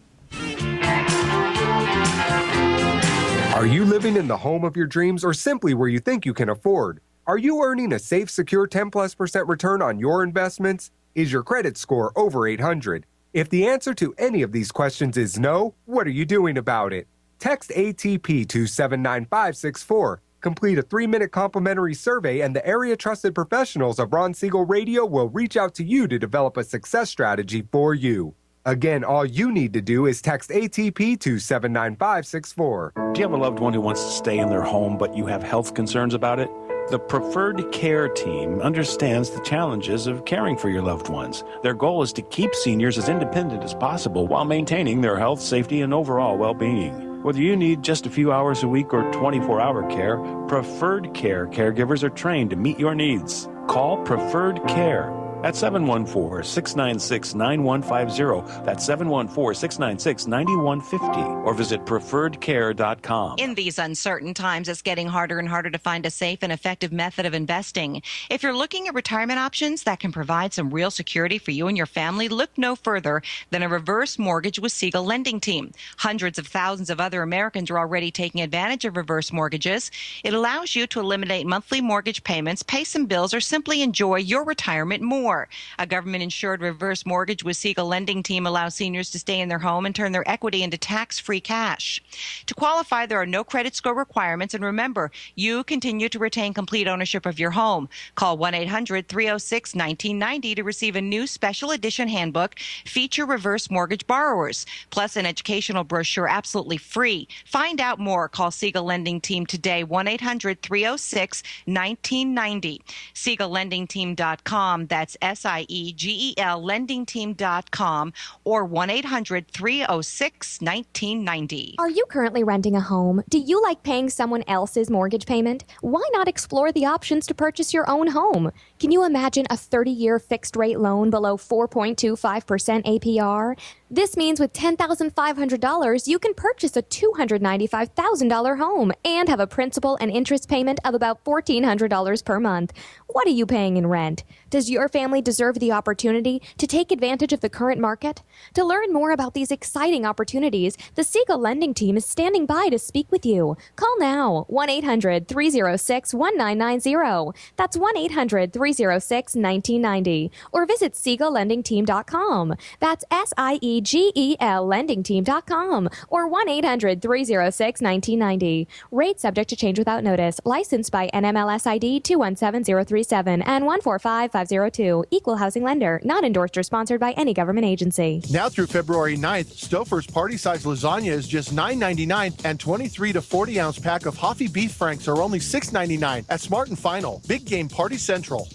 [SPEAKER 4] Are you living in the home of your dreams or simply where you think you can afford? Are you earning a safe, secure 10+% return on your investments? Is your credit score over 800? If the answer to any of these questions is no, what are you doing about it? Text ATP to 79564. Complete a 3-minute complimentary survey, and the area trusted professionals of Ron Siegel Radio will reach out to you to develop a success strategy for you. Again, all you need to do is text ATP to 79564.
[SPEAKER 6] Do you have a loved one who wants to stay in their home, but you have health concerns about it? The Preferred Care team understands the challenges of caring for your loved ones. Their goal is to keep seniors as independent as possible while maintaining their health, safety, and overall well-being. Whether you need just a few hours a week or 24-hour care, Preferred Care caregivers are trained to meet your needs. Call Preferred Care at 714-696-9150. That's 714-696-9150. Or visit preferredcare.com.
[SPEAKER 9] In these uncertain times, it's getting harder and harder to find a safe and effective method of investing. If you're looking at retirement options that can provide some real security for you and your family, look no further than a reverse mortgage with Siegel Lending Team. Hundreds of thousands of other Americans are already taking advantage of reverse mortgages. It allows you to eliminate monthly mortgage payments, pay some bills, or simply enjoy your retirement more. A government-insured reverse mortgage with Siegel Lending Team allows seniors to stay in their home and turn their equity into tax-free cash. To qualify, there are no credit score requirements, and remember, you continue to retain complete ownership of your home. Call 1-800-306-1990 to receive a new special edition handbook, Feature Reverse Mortgage Borrowers, plus an educational brochure absolutely free. Find out more. Call Siegel Lending Team today, 1-800-306-1990. SiegelLendingTeam.com. That's SIEGEL lendingteam.com or 1-800-306-1990.
[SPEAKER 7] Are you currently renting a home? Do you like paying someone else's mortgage payment? Why not explore the options to purchase your own home? Can you imagine a 30-year fixed-rate loan below 4.25% APR? This means with $10,500, you can purchase a $295,000 home and have a principal and interest payment of about $1,400 per month. What are you paying in rent? Does your family deserve the opportunity to take advantage of the current market? To learn more about these exciting opportunities, the Siegel Lending Team is standing by to speak with you. Call now, 1-800-306-1990. That's 1-800-306-1990. Or visit SiegelLendingTeam.com. That's SIEGEL lendingteam.com or 1-800-306-1990. Rate subject to change without notice. Licensed by NMLS ID 217037 and 145502. Equal housing lender. Not endorsed or sponsored by any government agency.
[SPEAKER 10] Now through February 9th, Stouffer's party size lasagna is just $9.99 and 23 to 40 ounce pack of Hoffy beef franks are only $6.99 at Smart and Final. Big Game Party Central.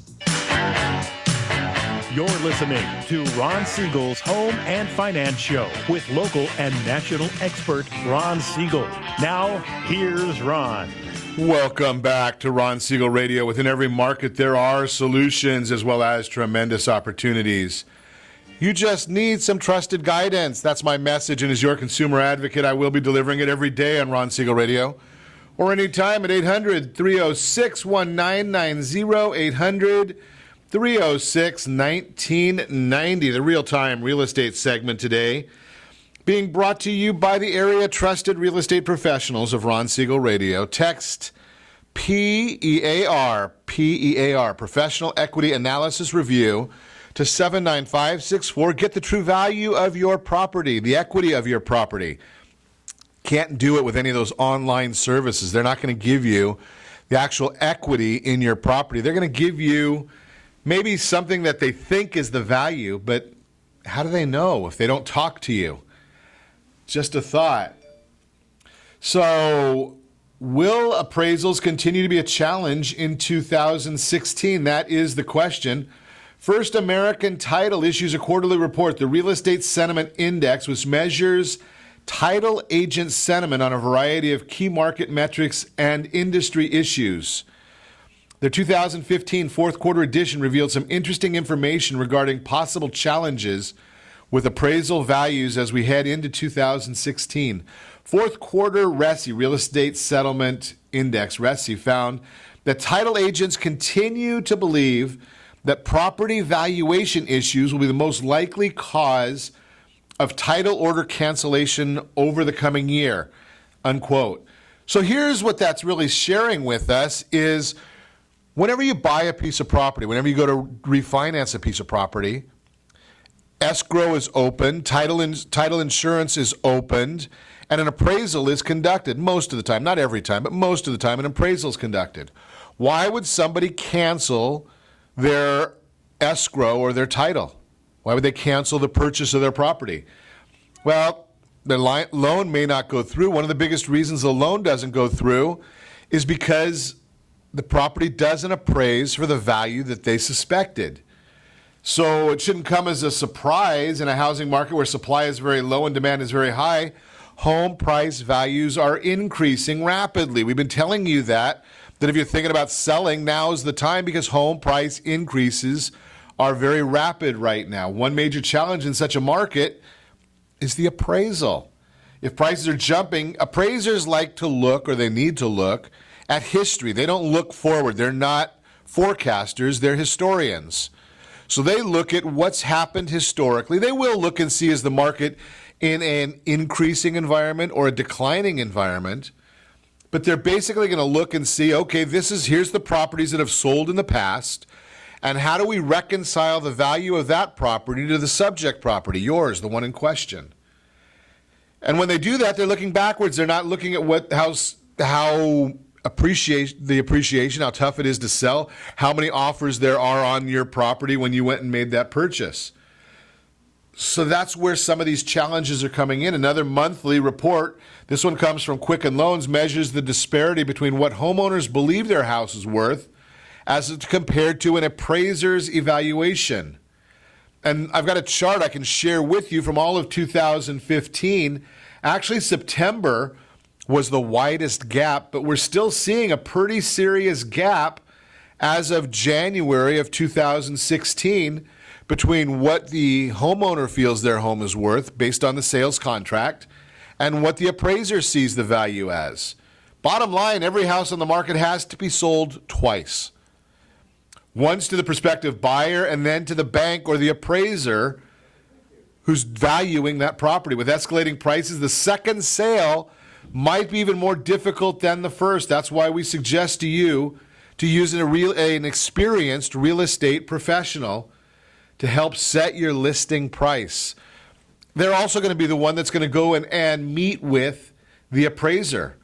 [SPEAKER 1] You're listening to Ron Siegel's Home and Finance Show with local and national expert Ron Siegel. Now, here's Ron.
[SPEAKER 2] Welcome back to Ron Siegel Radio. Within every market, there are solutions as well as tremendous opportunities. You just need some trusted guidance. That's my message, and as your consumer advocate, I will be delivering it every day on Ron Siegel Radio. or anytime at 800-306-1990, 800-306-1990. The real-time real estate segment today being brought to you by the area trusted real estate professionals of Ron Siegel Radio. Text PEAR, Professional Equity Analysis Review, to 79564. Get the true value of your property, the equity of your property. Can't do it with any of those online services. They're not going to give you the actual equity in your property. They're going to give you maybe something that they think is the value, but how do they know if they don't talk to you? Just a thought. So, will appraisals continue to be a challenge in 2016? That is the question. First American Title issues a quarterly report, the Real Estate Sentiment Index, which measures title agent sentiment on a variety of key market metrics and industry issues. Their 2015 fourth quarter edition revealed some interesting information regarding possible challenges with appraisal values as we head into 2016. Fourth quarter RESI, Real Estate Settlement Index, RESI, found that title agents continue to believe that property valuation issues will be the most likely cause of title order cancellation over the coming year, unquote. So here's what that's really sharing with us is whenever you buy a piece of property, whenever you go to refinance a piece of property, escrow is open, title insurance is opened, and an appraisal is conducted most of the time, not every time, but most of the time an appraisal is conducted. Why would somebody cancel their escrow or their title? Why would they cancel the purchase of their property? Well, their loan may not go through. One of the biggest reasons the loan doesn't go through is because the property doesn't appraise for the value that they suspected. So it shouldn't come as a surprise in a housing market where supply is very low and demand is very high. Home price values are increasing rapidly. We've been telling you that if you're thinking about selling, now is the time because home price increases are very rapid right now. One major challenge in such a market is the appraisal. If prices are jumping, appraisers like to look, or they need to look, at history. They don't look forward. They're not forecasters, they're historians. So they look at what's happened historically. They will look and see is the market in an increasing environment or a declining environment. But they're basically going to look and see, okay, here's the properties that have sold in the past, and how do we reconcile the value of that property to the subject property, yours, the one in question? And when they do that, they're looking backwards. They're not looking at how appreciation, how tough it is to sell, how many offers there are on your property when you went and made that purchase. So that's where some of these challenges are coming in. Another monthly report, this one comes from Quicken Loans, measures the disparity between what homeowners believe their house is worth as it's compared to an appraiser's evaluation. And I've got a chart I can share with you from all of 2015. Actually, September was the widest gap, but we're still seeing a pretty serious gap as of January of 2016 between what the homeowner feels their home is worth based on the sales contract and what the appraiser sees the value as. Bottom line, every house on the market has to be sold twice. Once to the prospective buyer and then to the bank or the appraiser who's valuing that property. With escalating prices, the second sale might be even more difficult than the first. That's why we suggest to you to use an experienced real estate professional to help set your listing price. They're also going to be the one that's going to go and meet with the appraiser.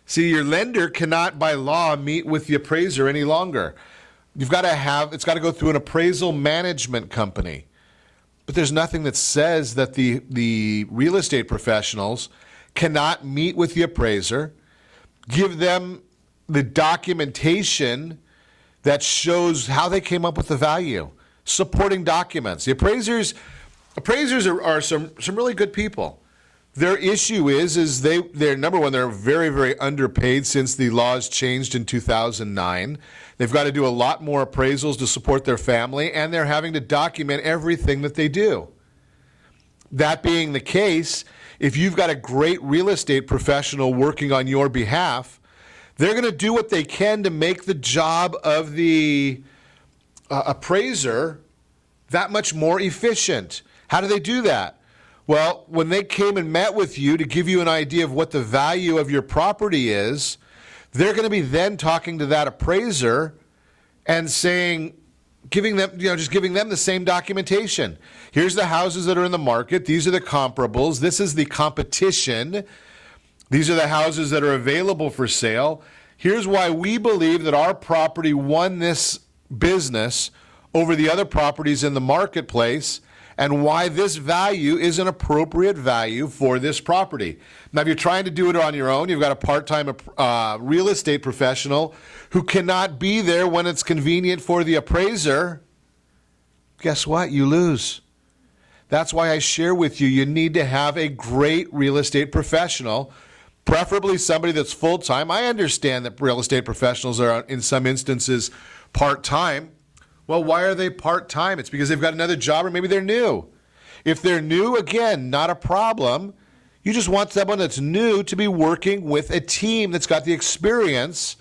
[SPEAKER 2] See, your lender cannot by law meet with the appraiser any longer. It's got to go through an appraisal management company. But there's nothing that says that the real estate professionals cannot meet with the appraiser, give them the documentation that shows how they came up with the value, supporting documents. The appraisers are some really good people. Their issue is they're number one, they're very, very underpaid since the laws changed in 2009. They've got to do a lot more appraisals to support their family, and they're having to document everything that they do. That being the case, if you've got a great real estate professional working on your behalf, They're going to do what they can to make the job of the appraiser that much more efficient. How do they do that? Well, when they came and met with you to give you an idea of what the value of your property is, they're going to be then talking to that appraiser and saying, giving them the same documentation. Here's the houses that are in the market. These are the comparables. This is the competition. These are the houses that are available for sale. Here's why we believe that our property won this business over the other properties in the marketplace, and why this value is an appropriate value for this property. Now, if you're trying to do it on your own, you've got a part-time real estate professional who cannot be there when it's convenient for the appraiser, guess what? You lose. That's why I share with you, you need to have a great real estate professional, preferably somebody that's full-time. I understand that real estate professionals are, in some instances, part-time. Well, why are they part-time? It's because they've got another job, or maybe they're new. If they're new, again, not a problem. You just want someone that's new to be working with a team that's got the experience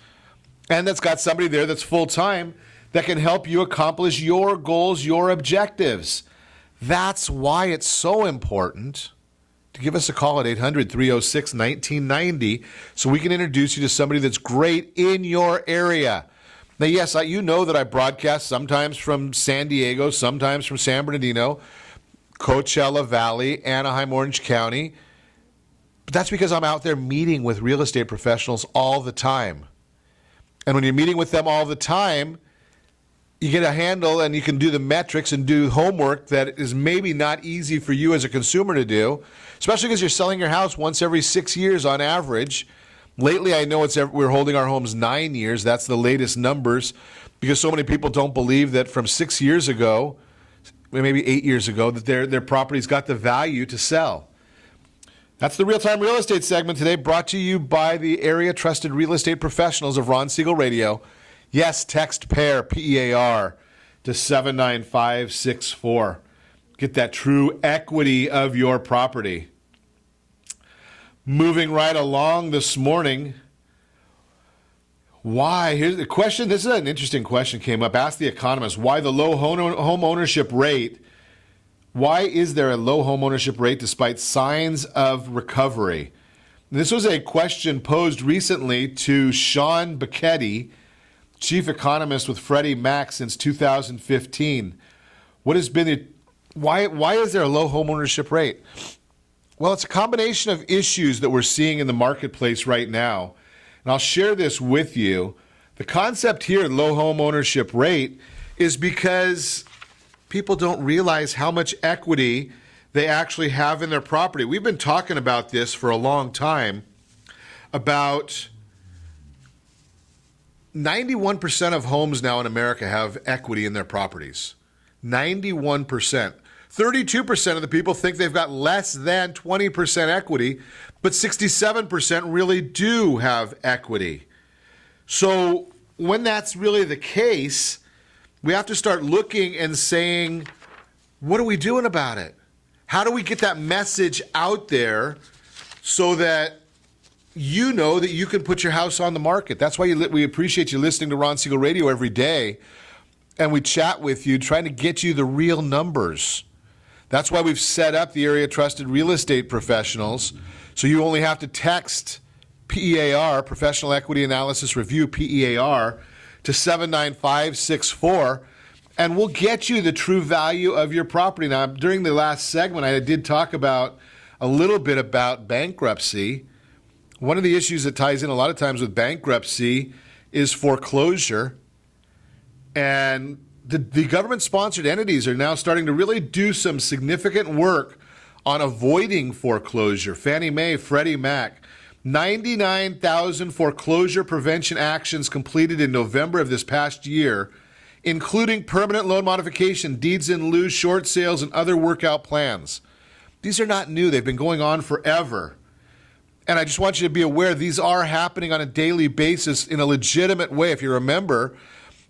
[SPEAKER 2] and that's got somebody there that's full-time that can help you accomplish your goals, your objectives. That's why it's so important to give us a call at 800-306-1990 so we can introduce you to somebody that's great in your area. Now, yes, you know that I broadcast sometimes from San Diego, sometimes from San Bernardino, Coachella Valley, Anaheim, Orange County. But that's because I'm out there meeting with real estate professionals all the time. And when you're meeting with them all the time, you get a handle and you can do the metrics and do homework that is maybe not easy for you as a consumer to do, especially because you're selling your house once every 6 years on average. Lately, I know we're holding our homes 9 years. That's the latest numbers, because so many people don't believe that from 6 years ago, maybe 8 years ago, that their property's got the value to sell. That's the Real-Time Real Estate segment today, brought to you by the area trusted real estate professionals of Ron Siegel Radio. Yes, text PAIR, P-E-A-R, to 79564. Get that true equity of your property. Moving right along this morning, why? Here's the question. This is an interesting question came up. Ask the economist, why the low home ownership rate? Why is there a low home ownership rate despite signs of recovery? This was a question posed recently to Sean Bacchetti, chief economist with Freddie Mac since 2015. What has been why is there a low home ownership rate? Well, it's a combination of issues that we're seeing in the marketplace right now. And I'll share this with you. The concept here, low home ownership rate, is because people don't realize how much equity they actually have in their property. We've been talking about this for a long time, about 91% of homes now in America have equity in their properties. 91%. 32% of the people think they've got less than 20% equity, but 67% really do have equity. So when that's really the case, we have to start looking and saying, what are we doing about it? How do we get that message out there so that you know that you can put your house on the market? That's why we appreciate you listening to Ron Siegel Radio every day, and we chat with you, trying to get you the real numbers. That's why we've set up the area trusted real estate professionals, so you only have to text PEAR, Professional Equity Analysis Review, PEAR, to 79564, and we'll get you the true value of your property. Now, during the last segment, I did talk about a little bit about bankruptcy. One of the issues that ties in a lot of times with bankruptcy is foreclosure, and the government-sponsored entities are now starting to really do some significant work on avoiding foreclosure. Fannie Mae, Freddie Mac, 99,000 foreclosure prevention actions completed in November of this past year, including permanent loan modification, deeds in lieu, short sales, and other workout plans. These are not new. They've been going on forever. And I just want you to be aware these are happening on a daily basis in a legitimate way. If you remember,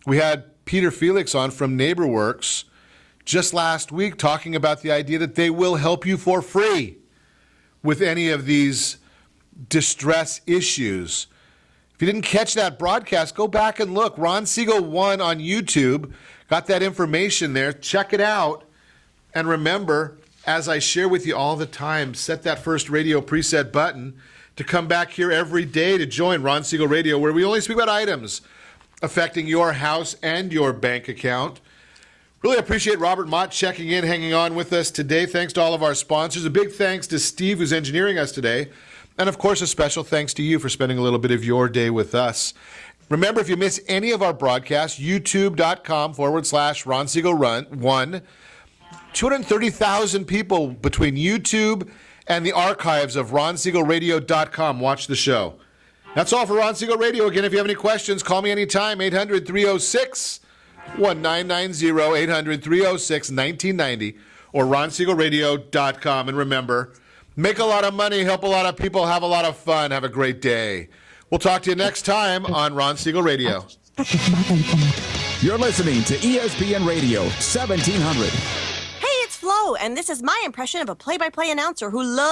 [SPEAKER 2] we had Peter Felix on from NeighborWorks just last week talking about the idea that they will help you for free with any of these distress issues. If you didn't catch that broadcast, go back and look. Ron Siegel 1 on YouTube. Got that information there. Check it out. And remember, as I share with you all the time, set that first radio preset button to come back here every day to join Ron Siegel Radio, where we only speak about items affecting your house and your bank account. Really appreciate Robert Mott checking in, hanging on with us today. Thanks to all of our sponsors. A big thanks to Steve, who's engineering us today. And, of course, a special thanks to you for spending a little bit of your day with us. Remember, if you miss any of our broadcasts, youtube.com/Ron Siegel 1. 230,000 people between YouTube and the archives of RonSiegelRadio.com watch the show. That's all for Ron Siegel Radio. Again, if you have any questions, call me anytime, 800-306-1990, 800-306-1990, or RonSiegelRadio.com. And remember, make a lot of money, help a lot of people, have a lot of fun, have a great day. We'll talk to you next time on Ron Siegel Radio.
[SPEAKER 11] You're listening to ESPN Radio 1700.
[SPEAKER 12] Hey, it's Flo, and this is my impression of a play-by-play announcer who loves